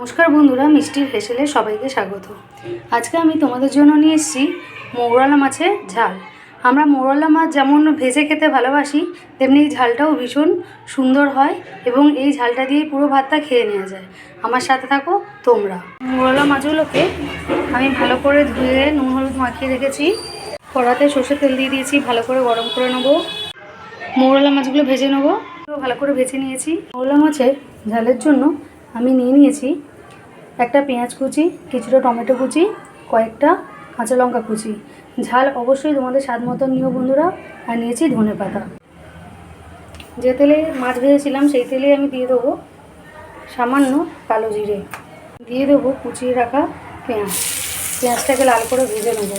নমস্কার বন্ধুরা, মিষ্টির হেসেলে সবাইকে স্বাগত। আজকে আমি তোমাদের জন্য নিয়ে এসেছি মৌরলা মাছের ঝাল। আমরা মৌরলা মাছ যেমন ভেজে খেতে ভালোবাসি, তেমনি এই ঝালটাও ভীষণ সুন্দর হয় এবং এই ঝালটা দিয়ে পুরো ভাতটা খেয়ে নেওয়া যায়। আমার সাথে থাকো তোমরা। মৌরলা মাছগুলোকে আমি ভালো করে ধুয়ে নুন হলুদ মাখিয়ে রেখেছি। কড়াতে সর্ষের তেল দিয়ে দিয়েছি, ভালো করে গরম করে নেবো। মৌরলা মাছগুলো ভেজে নেবো। ভালো করে ভেজে নিয়েছি। মৌরলা মাছের ঝালের জন্য আমি নিয়েছি একটা পেঁয়াজ কুচি, কিছুটা টমেটো কুচি, কয়েকটা কাঁচা লঙ্কা কুচি। ঝাল অবশ্যই তোমাদের স্বাদ মতন নিও বন্ধুরা। আর নিয়েছি ধনেপাতা। যে তেলে মাছ ভেজেছিলাম সেই তেলে আমি দিয়ে দেবো সামান্য কালো জিরে, দিয়ে দেবো কুচিয়ে রাখা পেঁয়াজ। পেঁয়াজটাকে লাল করে ভেজে নেবো।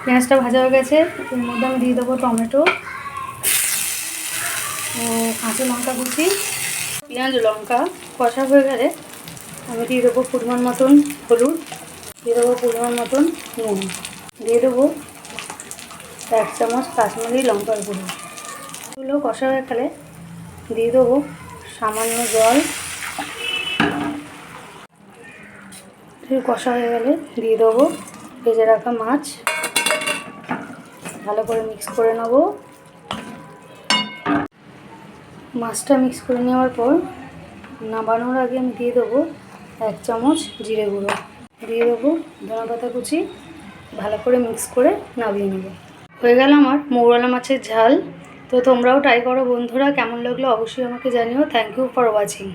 পেঁয়াজটা ভাজা হয়ে গেছে, এর মধ্যে আমি দিয়ে দেবো টমেটো, কাঁচা লঙ্কা কুচি। পেঁয়াজ লঙ্কা কষা হয়ে গেলে আমি দিয়ে দেবো পরিমাণ মতন হলুদ, দিয়ে দেবো পরিমাণ মতন নুন, দিয়ে দেবো 1 চামচ কাশ্মীরি লঙ্কার গুঁড়ো। এগুলো কষা হয়ে গেলে দিয়ে দেবো সামান্য জল। কষা হয়ে গেলে দিয়ে দেবো ভেজে রাখা মাছ। ভালো করে মিক্স করে নেবো। মাছটা মিক্স করে নেওয়ার পর নামানোর আগে আমি দিয়ে দেবো 1 চামচ জিরে গুঁড়ো, দিয়ে দেবো ধনেপাতা কুচি। ভালো করে মিক্স করে নামিয়ে নেব। হয়ে গেল আমার মৌরলা মাছের ঝাল। তো তোমরাও ট্রাই করো বন্ধুরা। কেমন লাগলো অবশ্যই আমাকে জানিও। Thank you for watching.